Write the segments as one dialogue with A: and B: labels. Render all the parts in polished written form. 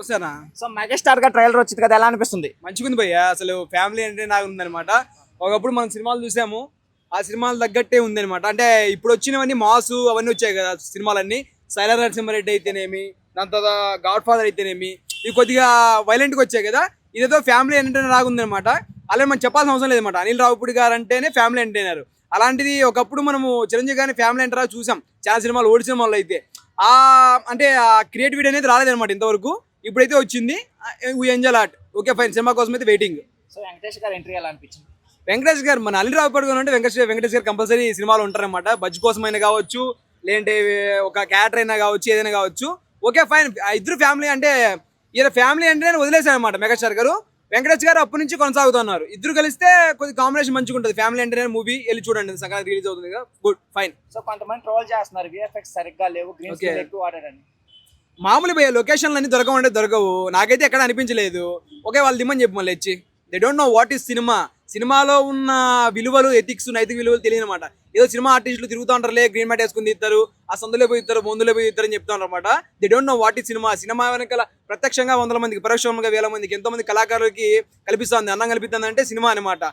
A: నమస్తేనా.
B: So megastar గా trailer వచ్చింది కదా, ఎలా అనిపిస్తుంది?
A: మంచిగుంది భయ్య. అసలు ఫ్యామిలీ అంటే నాకు ఉందనమాట. ఒకప్పుడు మనం సినిమాలు చూసాము, ఆ సినిమాలు తగ్గట్టే ఉందనమాట. అంటే ఇప్పుడు వచ్చినవన్నీ మాసు అవన్నీ వచ్చాయి కదా సినిమాలన్నీ. సైలర్ నరసింహారెడ్డి అయితేనేమి, దాని తర్వాత గాడ్ ఫాదర్ అయితేనేమి, ఇవి కొద్దిగా వైలెంట్గా వచ్చాయి కదా. ఇదేదో ఫ్యామిలీ ఎంటర్టైనర్ లాగా ఉందనమాట. అలాగే మనం చెప్పాల్సిన అవసరం లేదన్నమాట. అనిల్ రావిపూడి గారు అంటేనే ఫ్యామిలీ ఎంటర్టైనర్. అలాంటిది ఒకప్పుడు మనము చిరంజీవి గారిని ఫ్యామిలీ ఎంటర్టైనర్ చూసాం చాలా సినిమాలు, ఓల్డ్ సినిమాల్లో అయితే. ఆ అంటే ఆ క్రియేటివిటీ అనేది రాలేదన్నమాట ఇంతవరకు. ఇప్పుడైతే వచ్చింది. We enjoy lot. Okay fine, cinema కోసం అయితే వెయిటింగ్.
B: సో వెంకటేష్ గారు ఎంట్రీ ఎలా అనిపించింది?
A: వెంకటేష్ గారు మన అనిల్ రావిపూడి గారు అంటే వెంకటేష్ గారు కంపల్సరీ ఈ సినిమాలో ఉంటారన్నమాట. బజ్ కోసమైనా కావచ్చు, లేదంటే ఒక క్యారెక్టర్ అయినా కావచ్చు, ఏదైనా కావచ్చు. ఓకే ఫైన్, ఇద్దరు ఫ్యామిలీ అంటే ఈయన ఫ్యామిలీ అంటే వదిలేశారు అనమాట మెగాస్టార్ గారు. వెంకటేష్ గారు అప్పటి నుంచి కొనసాగుతున్నారు. ఇద్దరు కలిస్తే కొద్ది కాంబినేషన్ మంచిగా ఉంటుంది. ఫ్యామిలీ ఎంటర్టైనర్ మూవీ వెళ్ళి చూడండి, సంక్రాంతి రిలీజ్ అవుతుంది కదా. Good fine.
B: సో కొంతమంది ట్రోల్ చేస్తున్నారు, విఎఫ్ఎక్స్ సరిగ్గా లేవు, గ్రీన్ స్క్రీన్ ఎక్కువ వాడారని.
A: మామూలు భయ, లొకేషన్లు అన్ని దొరకవంటే దొరకవు. నాకైతే ఎక్కడ అనిపించలేదు. ఓకే వాళ్ళు దిమ్మని చెప్పి మళ్ళీ వచ్చి they don't know what is cinema. సినిమాలో ఉన్న విలువలు, ఎథిక్స్, నైతిక విలువలు తెలియదు అనమాట. ఏదో సినిమా ఆర్టిస్టులు తిరుగుతూ ఉంటారులే, గ్రీన్ మ్యాట్ వేసుకుని ఇస్తారు, ఆ సందులో పోయి ఇస్తారు, మందులో పోయి ఇస్తారు అని చెప్తా అనమాట. They don't know what is cinema. Cinema వెనకాల ప్రత్యక్షంగా 100 మందికి, పరోక్షంగా 1000 మందికి, ఎంతో మంది కళాకారులకి కల్పిస్తుంది, అన్నం కల్పిస్తుంది అంటే సినిమా అనమాట.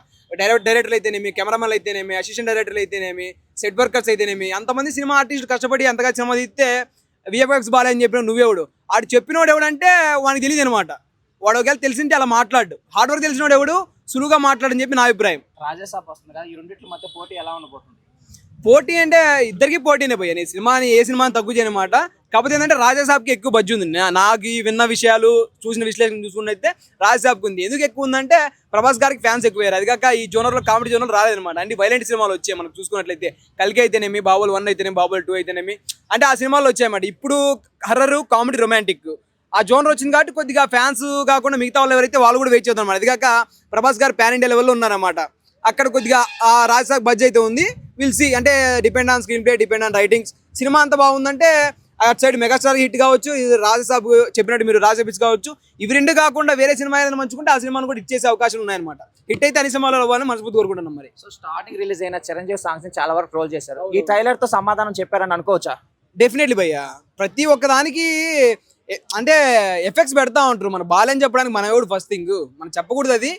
A: డైరెక్టర్లు అయితేనేమి, కెమెరామెన్లు అయితేనేమి, అసిస్టెంట్ డైరెక్టర్లు అయితేనేమి, సెట్ వర్కర్స్ అయితేనేమి, అంతమంది సినిమా ఆర్టిస్టులు కష్టపడి అంతగా సినిమా తీస్తే విఎఫ్ఎక్స్ బాలే అని చెప్పిన నువ్వెవడు? ఆడు చెప్పినోడు ఎవడంటే వానికి తెలియదు అనమాట. వాడు ఒకవేళ తెలిసింటే అలా మాట్లాడు. హార్డ్ వర్క్ తెలిసినోడు ఎవడు సులువుగా మాట్లాడని చెప్పి నా అభిప్రాయం.
B: రాజాసాబ్ వస్తుంది కదా, ఈ రెండింటి మధ్య పోటీ ఎలా ఉండబోతుంది?
A: పోటీ అంటే ఇద్దరికి పోటీనే పోయా. నేను సినిమాని ఏ సినిమాని తక్కువ చేయనమాట. కాకపోతే ఏంటంటే రాజాసాబ్కి ఎక్కువ బజ్జి ఉంది. నాకు ఈ విన్న విషయాలు, చూసిన విశ్లేషణ చూసుకున్నైతే రాజాసాబ్కి ఉంది. ఎందుకు ఎక్కువ ఉందంటే ప్రభాస్ గారికి ఫ్యాన్స్ ఎక్కువయ్యారు. అది కాక ఈ జోనర్లో, కామెడీ జోనర్ రాలేదనమాట. అంటే వైలెంట్ సినిమాలు వచ్చాయి మనం చూసుకున్నట్లయితే. కల్కి అయితేనేమి, బాబుల్ 1 అయితేనేమి, బాబుల్ 2 అయితేనేమి, అంటే ఆ సినిమాలు వచ్చాయన్నమాట. ఇప్పుడు హర్రర్, కామెడీ, రొమాంటిక్ ఆ జోనర్ వచ్చింది కాబట్టి కొద్దిగా ఫ్యాన్స్ కాకుండా మిగతా వాళ్ళు ఎవరైతే వాళ్ళు కూడా వెయిట్ చేద్దాం అనమాట. అది కాక ప్రభాస్ గారు పాన్ ఇండియా లెవెల్లో ఉన్నారన్నమాట. అక్కడ కొద్దిగా ఆ రాజసాబ్ బడ్జ్ అయితే ఉంది. విల్ సీ, అంటే depend on screen play, depend on writings. Cinema అంతా బాగుందంటే అటు సైడ్ మెగాస్టార్ హిట్ కావచ్చు, ఇది రాజసాబ్ చెప్పినట్టు మీరు రాజా పిచ్ కావచ్చు. ఇవి రెండు కాకుండా వేరే సినిమా ఏదైనా మంచుకుంటే ఆ సినిమాను కూడా హిట్ చేసే అవకాశాలు ఉన్నాయన్నమాట. హిట్ అయితే అన్ని సినిమాలో అవ్వాలని మనస్ఫూర్తి కోరుకుంటున్నాం. మరి
B: సో స్టార్టింగ్ రిలీజ్ అయిన చిరంజీవి సాంగ్స్ ని చాలా వరకు ట్రోల్ చేశారు. ఈ ట్రైలర్ తో సమాధానం చెప్పారని అనుకోవచ్చా?
A: డెఫినెట్లీ భయ్య. ప్రతి ఒక్కదానికి అంటే ఎఫెక్ట్స్ పెడతా ఉంటారు. మన బాలని చెప్పడానికి మన ఎవడు ఫస్ట్ థింగ్ మనం చెప్పకూడదు అది.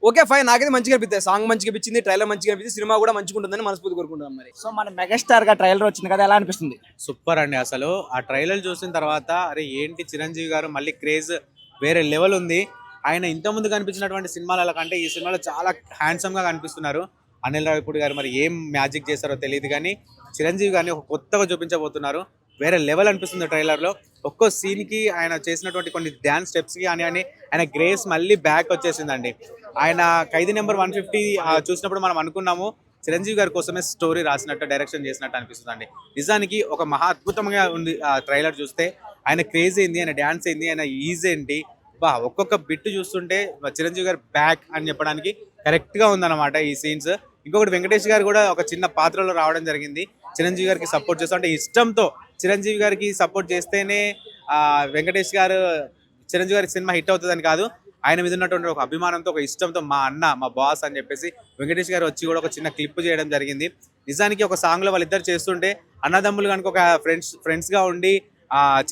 A: ఓకే ఫైన్, నాకైతే మంచిగా అనిపిస్తుంది. సాంగ్ మంచిగా అనిపించింది, ట్రైలర్ మంచిగా అనిపించింది, సినిమా కూడా మంచిగా ఉంటుందని మనస్ఫూర్తి కోరుకుంటున్నాం. మరి
B: సో మన మెగాస్టార్ గా ట్రైలర్ వచ్చింది కదా, ఎలా అనిపిస్తుంది?
C: సూపర్ అండి. అసలు ఆ ట్రైలర్ చూసిన తర్వాత అరే ఏంటి చిరంజీవి గారు మళ్ళీ క్రేజ్ వేరే లెవెల్ ఉంది. ఆయన ఇంతకుముందు కనిపించినటువంటి సినిమాల కంటే ఈ సినిమాలో చాలా హ్యాండ్సమ్ గా కనిపిస్తున్నారు. అనిల్ రావిపూడి గారు మరి ఏం మ్యాజిక్ చేస్తారో తెలియదు కానీ చిరంజీవి గారిని ఒక కొత్తగా చూపించబోతున్నారు. వేరే లెవెల్ అనిపిస్తుంది ట్రైలర్లో. ఒక్కో సీన్కి ఆయన చేసినటువంటి కొన్ని డ్యాన్స్ స్టెప్స్కి అని ఆయన గ్రేస్ మళ్ళీ బ్యాక్ వచ్చేసిందండి. ఆయన ఖైదీ నెంబర్ 150 చూసినప్పుడు మనం అనుకున్నాము చిరంజీవి గారి కోసమే స్టోరీ రాసినట్టు, డైరెక్షన్ చేసినట్టు అనిపిస్తుందండి. నిజానికి ఒక మహా అద్భుతంగా ఉంది ఆ ట్రైలర్ చూస్తే. ఆయన క్రేజ్ ఏంది, ఆయన డ్యాన్స్ ఏంది, ఆయన ఈజ్ ఏంటి, ఒక్కొక్క బిట్ చూస్తుంటే చిరంజీవి గారు బ్యాక్ అని చెప్పడానికి కరెక్ట్గా ఉందన్నమాట ఈ సీన్స్. ఇంకొకటి వెంకటేష్ గారు కూడా ఒక చిన్న పాత్రలో రావడం జరిగింది. చిరంజీవి గారికి సపోర్ట్ చేస్తూ, అంటే ఇష్టంతో చిరంజీవి గారికి సపోర్ట్ చేస్తేనే వెంకటేష్ గారు చిరంజీవి గారికి సినిమా హిట్ అవుతుందని కాదు, ఆయన మీద ఉన్నటువంటి ఒక అభిమానంతో, ఒక ఇష్టంతో మా అన్న, మా బాస్ అని చెప్పేసి వెంకటేష్ గారు వచ్చి కూడా ఒక చిన్న క్లిప్ చేయడం జరిగింది. నిజానికి ఒక సాంగ్లో వాళ్ళిద్దరు చేస్తుంటే అన్నదమ్ములు కనుక ఒక ఫ్రెండ్స్గా ఉండి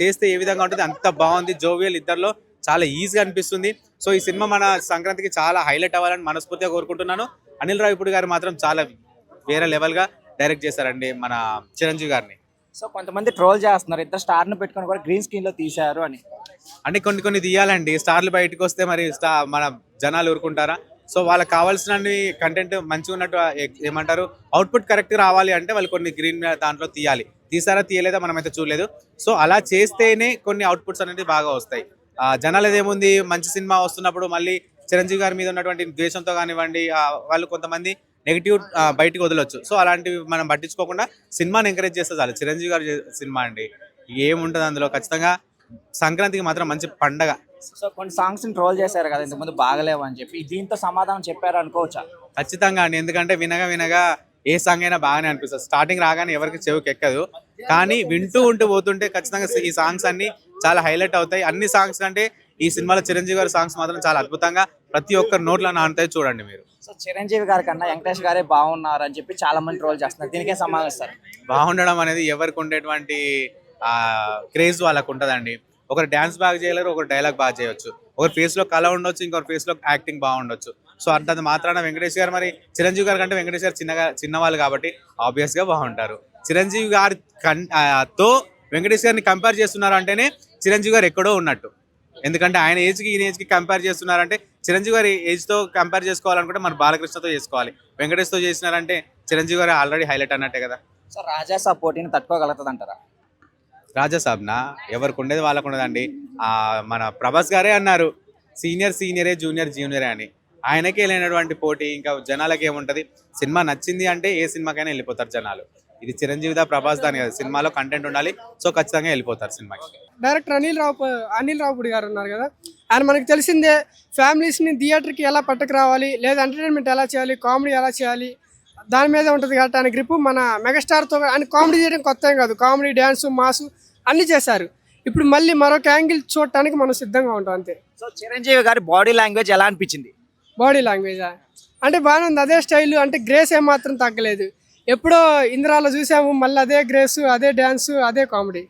C: చేస్తే ఏ విధంగా ఉంటుంది అంత బాగుంది. జోవియల్ ఇద్దరిలో చాలా ఈజీగా అనిపిస్తుంది. సో ఈ సినిమా మన సంక్రాంతికి చాలా హైలైట్ అవ్వాలని మనస్ఫూర్తిగా కోరుకుంటున్నాను. అనిల్ రావిపూడి గారు మాత్రం చాలా వేరే లెవెల్గా డైరెక్ట్ చేశారండి మన చిరంజీవి గారిని.
B: సో కొంతమంది ట్రోల్ చేస్తున్నారు, ఇద్దరు స్టార్ని పెట్టుకొని కూడా గ్రీన్ స్క్రీన్ లో తీశారు అని.
C: అంటే కొన్ని తీయాలండి. స్టార్లు బయటకు వస్తే మరి మన జనాలు ఊరుకుంటారా? సో వాళ్ళకి కావాల్సిన కంటెంట్ మంచిగా ఉన్నట్టు ఏమంటారు అవుట్పుట్ కరెక్ట్గా రావాలి అంటే వాళ్ళు కొన్ని గ్రీన్ దాంట్లో తీయాలి. తీసారా తీయలేదా మనమైతే చూడలేదు. సో అలా చేస్తేనే కొన్ని అవుట్పుట్స్ అనేది బాగా వస్తాయి. జనాలు ఏముంది, మంచి సినిమా వస్తున్నప్పుడు మళ్ళీ చిరంజీవి గారి మీద ఉన్నటువంటి ద్వేషంతో కానివ్వండి, వాళ్ళు కొంతమంది నెగిటివ్ బయటకు వదలొచ్చు. సో అలాంటివి మనం పట్టించుకోకుండా సినిమాని ఎంకరేజ్ చేస్తే చాలు. చిరంజీవి గారి సినిమా అండి, ఏముంటుంది అందులో. ఖచ్చితంగా సంక్రాంతికి మాత్రం మంచి పండగ.
B: సో కొన్ని సాంగ్స్ ని ట్రోల్ చేశారు కదా ఇంతకుముందు, బాగలేవు అని చెప్పి, దీంతో సమాధానం చెప్పారు అనుకోవచ్చా?
C: ఖచ్చితంగా అండి. ఎందుకంటే వినగా ఏ సాంగ్ అయినా బాగానే అనిపిస్తుంది. స్టార్టింగ్ రాగానే ఎవరికి చెవికి ఎక్కదు, కానీ వింటూ పోతుంటే ఖచ్చితంగా ఈ సాంగ్స్ అన్ని చాలా హైలైట్ అవుతాయి. అన్ని సాంగ్స్ కంటే ఈ సినిమాలో చిరంజీవి గారి సాంగ్స్ మాత్రం చాలా అద్భుతంగా ప్రతి ఒక్కరు నోట్లో నానుతాయి. చూడండి మీరు.
B: సో చిరంజీవి గారి కన్నా వెంకటేష్ గారే బాగున్నారు అని చెప్పి చాలా మంది ట్రోల్ చేస్తున్నారు, దీనికే సమాధానం ఇస్తారు?
C: బాగుండడం అనేది ఎవరికి ఉండేటువంటి క్రేజ్ వాళ్ళకు ఉంటుందండి. ఒకరు డ్యాన్స్ బాగా చేయలేరు, ఒకరు డైలాగ్ బాగా చేయొచ్చు, ఒకరి ఫేస్ లో కళ ఉండొచ్చు, ఇంకొకరి ఫేస్ లో యాక్టింగ్ బాగుండొచ్చు. సో అంత మాత్రాన వెంకటేష్ గారు మరి చిరంజీవి గారి కంటే వెంకటేష్ గారు చిన్నవాళ్ళు కాబట్టి ఆబ్వియస్ గా బాగుంటారు. చిరంజీవి గారి తో వెంకటేష్ గారిని కంపేర్ చేస్తున్నారు అంటేనే చిరంజీవి గారు ఎక్కడో ఉన్నట్టు. ఎందుకంటే ఆయన ఏజ్ కి ఈయన ఏజ్ కి కంపేర్ చేస్తున్నారంటే చిరంజీవి గారి ఏజ్ తో కంపేర్ చేసుకోవాలనుకుంటే మన బాలకృష్ణతో చేసుకోవాలి. వెంకటేష్ తో చేసినారంటే చిరంజీవి గారు ఆల్రెడీ హైలైట్ అన్నట్టే కదా.
B: సో రాజాసాబ్ పోటీని తట్టుకోగలుగుతుంది అంటారా?
C: రాజాసాబ్నా ఎవరికి ఉండేది వాళ్ళకు ఉండదండి. మన ప్రభాస్ గారే అన్నారు సీనియరే జూనియరే అని. ఆయనకే లేనటువంటి పోటీ ఇంకా జనాలకి ఏముంటది. సినిమా నచ్చింది అంటే ఏ సినిమాకైనా వెళ్ళిపోతారు జనాలు. ఇది చిరంజీవిదా ప్రభాస్ దాని కదా, సినిమాలో కంటెంట్ ఉండాలి. సో ఖచ్చితంగా వెళ్ళిపోతారు సినిమాకి.
D: డైరెక్టర్ అనిల్ రావుపూడి గారు ఉన్నారు కదా, ఆయన మనకు తెలిసిందే ఫ్యామిలీస్ని థియేటర్కి ఎలా పట్టుకురావాలి, లేదా ఎంటర్టైన్మెంట్ ఎలా చేయాలి, కామెడీ ఎలా చేయాలి, దాని మీద ఉంటుంది కాబట్టి ఆయన గ్రిప్. మన మెగాస్టార్తో ఆయన కామెడీ చేయడం కొత్త ఏం కాదు, కామెడీ, డ్యాన్సు, మాసు అన్నీ చేశారు. ఇప్పుడు మళ్ళీ మరొక యాంగిల్ చూడటానికి మనం సిద్ధంగా ఉంటాం అంతే.
B: సో చిరంజీవి గారి బాడీ లాంగ్వేజ్ ఎలా అనిపించింది?
D: బాడీ లాంగ్వేజా అంటే బాగానే ఉంది, అదే స్టైల్, అంటే గ్రేస్ ఏమాత్రం తగ్గలేదు. ఎప్పుడో ఇంద్రాలో చూసాము, మళ్ళీ అదే గ్రేసు, అదే డ్యాన్సు, అదే కామెడీ.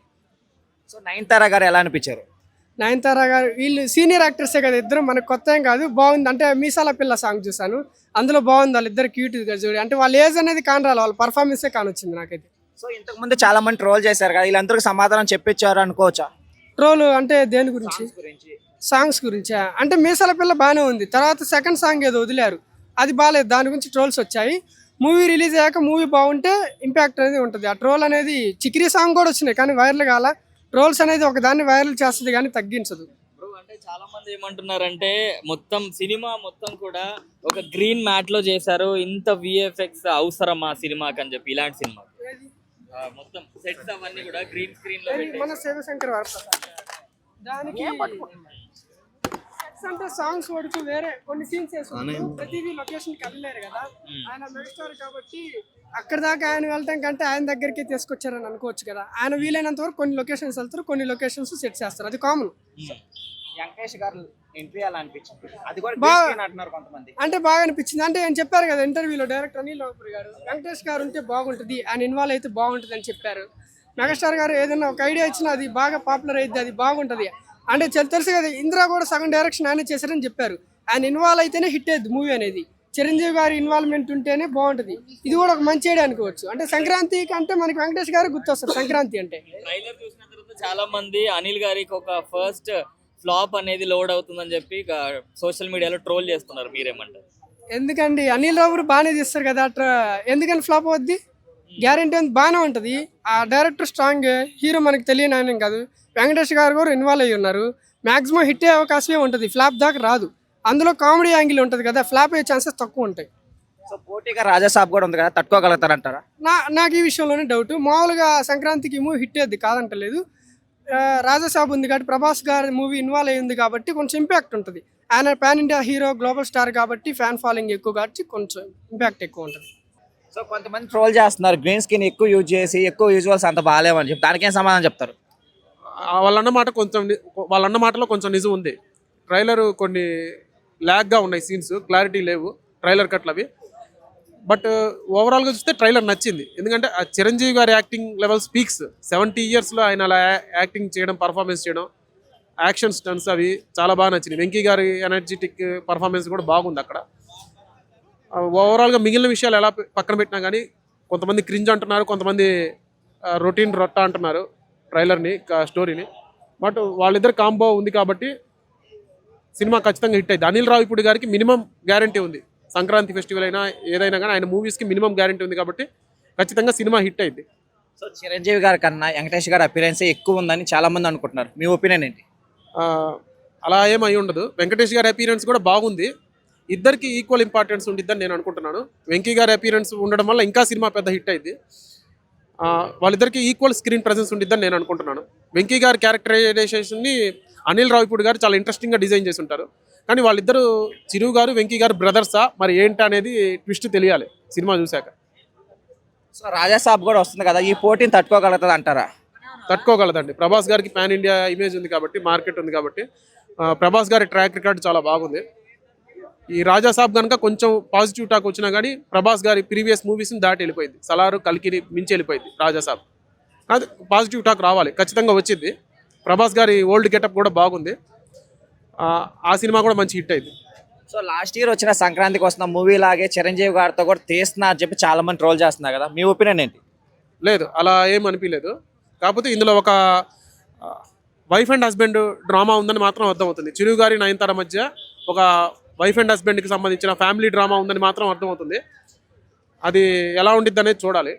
B: సో నయనతార గారు ఎలా అనిపించారు?
D: నయనతార గారు వీళ్ళు సీనియర్ యాక్టర్సే కదా ఇద్దరు, మనకు కొత్త ఏం కాదు, బాగుంది. అంటే మీసాల పిల్ల సాంగ్ చూసాను, అందులో బాగుంది. వాళ్ళు ఇద్దరు క్యూట్గా చూడి, అంటే వాళ్ళ ఏజ్ అనేది కానరాలి, వాళ్ళ పర్ఫార్మెన్సే కానొచ్చింది నాకైతే.
B: సో ఇంతకు ముందు చాలా మంది ట్రోల్ చేశారు కదా, వీళ్ళందరికీ సమాధానం చెప్పించారు అనుకోవచ్చా?
D: ట్రోల్ అంటే దేని గురించి? సాంగ్స్ గురించా? అంటే మీసాల పిల్ల బాగానే ఉంది, తర్వాత సెకండ్ సాంగ్ ఏదో వదిలారు, అది బాగాలేదు, దాని గురించి ట్రోల్స్ వచ్చాయి. మూవీ రిలీజ్ అయ్యాక మూవీ బాగుంటే ఇంపాక్ట్ అనేది ఉంటుంది. ఆ ట్రోల్ అనేది చికిరీ సాంగ్ కూడా వచ్చినాయి కానీ వైరల్ కాల. ట్రోల్స్ అనేది ఒక దాన్ని వైరల్ చేస్తుంది కానీ తగ్గించదు.
E: అంటే చాలా మంది ఏమంటున్నారంటే మొత్తం సినిమా మొత్తం కూడా ఒక గ్రీన్ మ్యాట్ లో చేశారు, ఇంత విఎఫ్ఎక్స్ అవసరమా సినిమాకి అని చెప్పి. ఇలాంటి సినిమా మొత్తం సెట్స్ అవన్నీ కూడా గ్రీన్ స్క్రీన్ లో
D: మన శివశంకర్ వరప్రసాద్ దానికి అంటే సాంగ్స్ వరకు వేరే కొన్ని సీన్స్ వేసుకుంటారు, ప్రతిదీ లొకేషన్కి వెళ్ళలేరు కదా. ఆయన మెగాస్టార్ కాబట్టి అక్కడ దాకా ఆయన వెళ్ళటం కంటే ఆయన దగ్గరికి తీసుకొచ్చారని అనుకోవచ్చు కదా. ఆయన వీలైనంత వరకు కొన్ని లొకేషన్స్ వెళ్తారు, కొన్ని లొకేషన్స్ సెట్ చేస్తారు, అది కామన్.
B: వెంకటేష్ గారు ఎంట్రీ అలా అనిపించింది, అది కూడా గ్రీన్ స్క్రీన్ అంటున్నారు కొంతమంది.
D: అంటే బాగా అనిపించింది. అంటే ఆయన చెప్పారు కదా ఇంటర్వ్యూలో, డైరెక్టర్ అనిల్ రావుపూడి గారు, వెంకటేష్ గారు ఉంటే బాగుంటుంది, ఆయన ఇన్వాల్వ్ అయితే బాగుంటుంది అని చెప్పారు. మెగాస్టార్ గారు ఏదైనా ఒక ఐడియా ఇచ్చినా అది బాగా పాపులర్ అయితే అది బాగుంటుంది. అంటే తెలుసు కదా, ఇందిరా కూడా సగం డైరెక్షన్ ఆయన చేశారని చెప్పారు. ఆయన ఇన్వాల్వ్ అయితేనే హిట్ అయ్యింది మూవీ అనేది. చిరంజీవి గారి ఇన్వాల్వ్మెంట్ ఉంటేనే బాగుంటుంది. ఇది కూడా ఒక మంచి ఐడియా అనుకోవచ్చు. అంటే సంక్రాంతికి అంటే మనకి వెంకటేష్ గారు గుర్తొస్తారు సంక్రాంతి అంటే.
E: ట్రైలర్ చూసిన తర్వాత చాలా మంది అనిల్ గారికి ఒక ఫస్ట్ ఫ్లాప్ అనేది లోడ్ అవుతుందని చెప్పి సోషల్ మీడియాలో ట్రోల్ చేస్తున్నారు, మీరేమంటారు?
D: ఎందుకండి అనిల్ రావు బాగానే తీస్తారు కదా, ఎందుకని ఫ్లాప్ అవుద్ది? గ్యారెంటీ అంత బాగానే ఉంటుంది. ఆ డైరెక్టర్ స్ట్రాంగ్, హీరో మనకి తెలియని ఆయన కాదు. వెంకటేష్ గారు కూడా ఇన్వాల్వ్ అయ్యి ఉన్నారు. మ్యాక్సిమం హిట్ అయ్యే అవకాశమే ఉంటుంది, ఫ్లాప్ దాకా రాదు. అందులో కామెడీ యాంగిల్ ఉంటుంది కదా, ఫ్లాప్ అయ్యే ఛాన్సెస్ తక్కువ ఉంటాయి.
B: సో పోటీగా రాజాసాబ్ కూడా ఉంది కదా, తట్టుకోగలుగుతారంటారా?
D: నాకు ఈ విషయంలోనే డౌట్. మామూలుగా సంక్రాంతికి మూవీ హిట్ అయ్యేది కాదంటలేదు. రాజాసాబ్ ఉంది కాబట్టి, ప్రభాస్ గారి మూవీ ఇన్వాల్వ్ అయ్యింది కాబట్టి కొంచెం ఇంపాక్ట్ ఉంటుంది. ఆయన pan India hero, global star కాబట్టి ఫ్యాన్ ఫాలోయింగ్ ఎక్కువ కాబట్టి కొంచెం ఇంపాక్ట్ ఎక్కువ ఉంటుంది.
B: సో కొంతమంది ట్రోల్ చేస్తున్నారు గ్రీన్ స్క్రీన్ ఎక్కువ యూజ్ చేసి ఎక్కువ విజువల్స్ అంత బాగాలేవని చెప్పి, దానికేం సమాధానం చెప్తారు?
F: వాళ్ళన్న మాటలో కొంచెం నిజం ఉంది. ట్రైలర్ కొన్ని ల్యాగ్గా ఉన్నాయి, సీన్స్ క్లారిటీ లేవు ట్రైలర్ కట్లవి. బట్ ఓవరాల్గా చూస్తే ట్రైలర్ నచ్చింది. ఎందుకంటే ఆ చిరంజీవి గారి యాక్టింగ్ లెవెల్ స్పీక్స్. 70 yearsలో ఆయన అలా యాక్టింగ్ చేయడం, పర్ఫార్మెన్స్ చేయడం, యాక్షన్ స్టన్స్ అవి చాలా బాగా నచ్చింది. వెంకీ గారి ఎనర్జెటిక్ పర్ఫార్మెన్స్ కూడా బాగుంది అక్కడ. ఓవరాల్గా మిగిలిన విషయాలు ఎలా పక్కన పెట్టినా కానీ కొంతమంది క్రింజ్ అంటున్నారు, కొంతమంది రొటీన్ రొట్ట అంటున్నారు ట్రైలర్ని, స్టోరీని. బట్ వాళ్ళిద్దరు కాంబో ఉంది కాబట్టి సినిమా ఖచ్చితంగా హిట్ అయింది. అనిల్ రావిపూడి గారికి మినిమం గ్యారంటీ ఉంది. సంక్రాంతి ఫెస్టివల్ అయినా ఏదైనా కానీ ఆయన మూవీస్కి మినిమం గ్యారంటీ ఉంది కాబట్టి ఖచ్చితంగా సినిమా హిట్ అయింది.
B: సో చిరంజీవి గారి కన్నా వెంకటేష్ గారి అపిరెన్స్ ఎక్కువ ఉందని చాలా మంది అనుకుంటున్నారు, మీ ఒపీనియన్ ఏంటి?
F: అలా ఏమై ఉండదు. వెంకటేష్ గారి అపీరెన్స్ కూడా బాగుంది. ఇద్దరికి ఈక్వల్ ఇంపార్టెన్స్ ఉండిద్దని నేను అనుకుంటున్నాను. వెంకీ గారి అపీరెన్స్ ఉండడం వల్ల ఇంకా సినిమా పెద్ద హిట్ అయింది. వాళ్ళిద్దరికి ఈక్వల్ స్క్రీన్ ప్రెజెన్స్ ఉండిద్దని నేను అనుకుంటున్నాను. వెంకీ గారి క్యారెక్టరైజేషన్ని అనిల్ రావిపూడి గారు చాలా ఇంట్రెస్టింగ్గా డిజైన్ చేసి ఉంటారు. కానీ వాళ్ళిద్దరు చిరు గారు, వెంకీ గారు బ్రదర్సా మరి ఏంటి అనేది ట్విస్ట్ తెలియాలి సినిమా చూశాక.
B: సో రాజాసాబ్ కూడా వస్తుంది కదా, ఈ పోటీని తట్టుకోగలుగుతుంది అంటారా?
F: తట్టుకోగలదండి. ప్రభాస్ గారికి పాన్ ఇండియా ఇమేజ్ ఉంది కాబట్టి, మార్కెట్ ఉంది కాబట్టి, ప్రభాస్ గారి ట్రాక్ రికార్డ్ చాలా బాగుంది. ఈ రాజాసాబ్ కనుక కొంచెం పాజిటివ్ టాక్ వచ్చినా కానీ ప్రభాస్ గారి ప్రీవియస్ మూవీస్ని దాటి వెళ్ళిపోయింది. సలారు, కల్కిని మించి వెళ్ళిపోయింది రాజాసాబ్. అది పాజిటివ్ టాక్ రావాలి, ఖచ్చితంగా వచ్చింది. ప్రభాస్ గారి ఓల్డ్ గెటప్ కూడా బాగుంది. ఆ సినిమా కూడా మంచి హిట్ అయింది.
B: సో లాస్ట్ ఇయర్ వచ్చిన సంక్రాంతికి వస్తున్న మూవీ లాగే చిరంజీవి గారితో కూడా తీస్తున్నా అని చెప్పి చాలా మంది ట్రోల్ చేస్తున్నారు కదా, మీ ఒపీనియన్ ఏంటి?
F: లేదు, అలా ఏం అనిపించలేదు. కాకపోతే ఇందులో ఒక వైఫ్ అండ్ హస్బెండ్ డ్రామా ఉందని మాత్రం అర్థమవుతుంది. చిరు గారి నయనతార మధ్య ఒక వైఫ్ అండ్ హస్బెండ్కి సంబంధించిన ఫ్యామిలీ డ్రామా ఉందని మాత్రం అర్థమవుతుంది. అది ఎలా ఉండిద్ది అనేది చూడాలి.